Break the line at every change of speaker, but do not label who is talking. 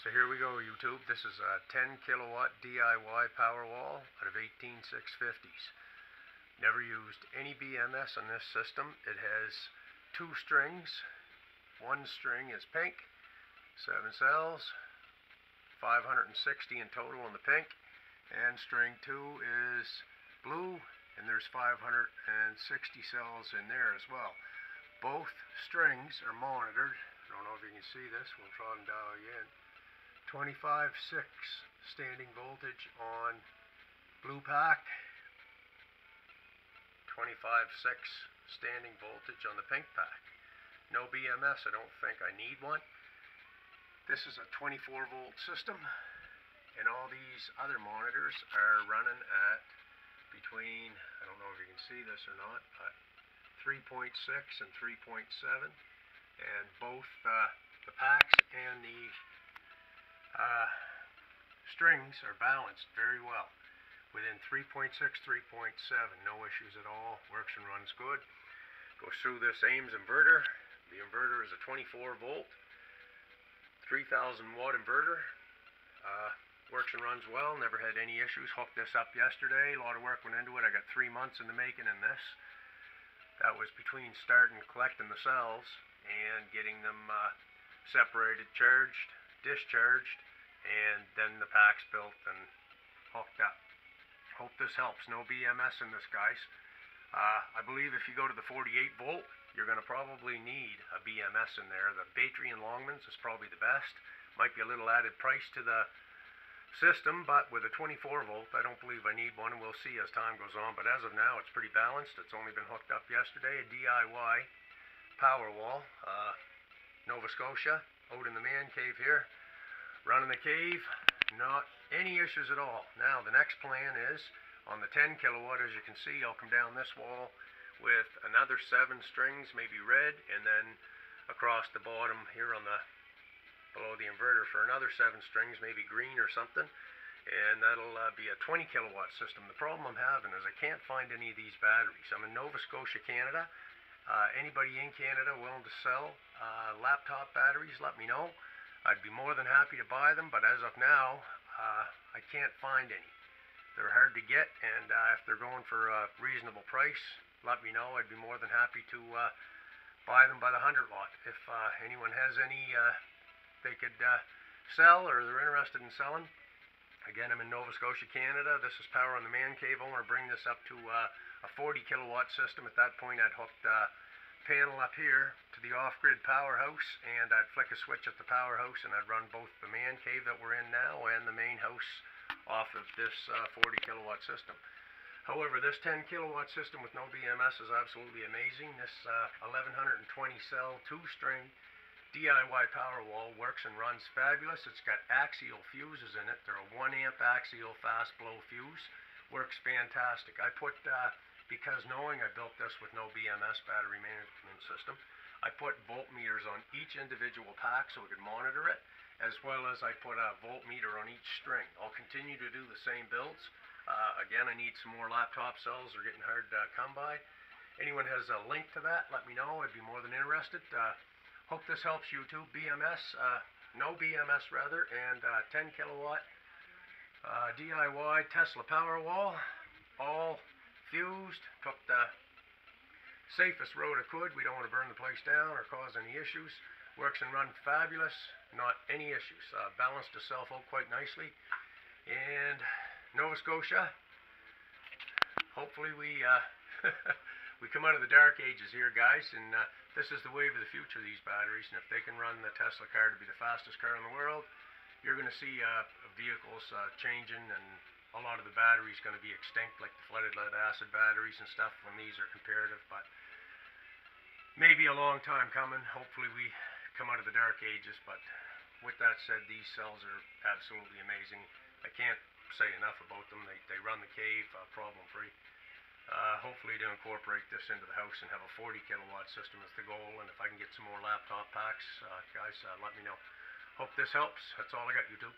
So here we go, YouTube. This is a 10 kilowatt DIY Powerwall out of 18650s. Never used any BMS on this system. It has two strings. One string is pink, 7 cells, 560 in total on the pink, and string 2 is blue, and there's 560 cells in there as well. Both strings are monitored. I don't know if you can see this. We'll try and dial you in. 25.6 standing voltage on blue pack, 25.6 standing voltage on the pink pack. No BMS, I don't think I need one. This is a 24 volt system, and all these other monitors are running at between, I don't know if you can see this or not, 3.6 and 3.7, and both the packs and the strings are balanced very well. Within 3.6, 3.7, no issues at all, works and runs good. Goes through this Ames inverter. The inverter is a 24 volt, 3000 watt inverter. Works and runs well, never had any issues. Hooked this up yesterday, a lot of work went into it. I got 3 months in the making in this. That was between starting collecting the cells and getting them separated, charged, discharged, and then the pack's built and hooked up. Hope this helps. No BMS in this, guys. I believe if you go to the 48 volt, you're going to probably need a BMS in there. The Battery and Longman's is probably the best. Might be a little added price to the system, but with a 24 volt, I don't believe I need one, and we'll see as time goes on. But as of now, it's pretty balanced. It's only been hooked up yesterday. A DIY Powerwall, Nova Scotia, out in the man cave here. Running the cave, not any issues at all. Now, the next plan is on the 10 kilowatt, as you can see, I'll come down this wall with another 7 strings, maybe red, and then across the bottom here on the below the inverter for another 7 strings, maybe green or something, and that'll be a 20 kilowatt system. The problem I'm having is I can't find any of these batteries. I'm in Nova Scotia, Canada. Anybody in Canada willing to sell laptop batteries, let me know. I'd be more than happy to buy them, but as of now, I can't find any. They're hard to get, and if they're going for a reasonable price, let me know. I'd be more than happy to buy them by the 100 lot. If anyone has any they could sell, or they're interested in selling. Again, I'm in Nova Scotia, Canada. This is Power on the Man Cave. I want to bring this up to a 40 kilowatt system. At that point, I'd hook the panel up here to the off-grid powerhouse, and I'd flick a switch at the powerhouse, and I'd run both the man cave that we're in now and the main house off of this 40 kilowatt system. However, this 10 kilowatt system with no BMS is absolutely amazing. This 1120 cell 2-string DIY Powerwall works and runs fabulous. It's got axial fuses in it. They're a 1 amp axial fast blow fuse. Works fantastic. I put, because knowing I built this with no BMS battery management system, I put voltmeters on each individual pack so we could monitor it, as well as I put a voltmeter on each string. I'll continue to do the same builds. Again, I need some more laptop cells. They're getting hard to come by. Anyone has a link to that, let me know. I'd be more than interested. Hope this helps, YouTube. BMS, no BMS rather, and 10 kilowatt DIY Tesla Powerwall, all fused. Took the safest road I could. We don't want to burn the place down or cause any issues. Works and runs fabulous, not any issues. Balanced itself out quite nicely. And Nova Scotia, hopefully we we come out of the dark ages here, guys, and this is the wave of the future, these batteries. And if they can run the Tesla car to be the fastest car in the world, you're going to see vehicles changing, and a lot of the batteries going to be extinct, like the flooded lead acid batteries and stuff, when these are comparative. But maybe a long time coming. Hopefully we come out of the dark ages. But with that said, these cells are absolutely amazing. I can't say enough about them. They run the cave problem-free. Hopefully to incorporate this into the house and have a 40 kilowatt system is the goal. And if I can get some more laptop packs, guys, let me know. Hope this helps. That's all I got, YouTube.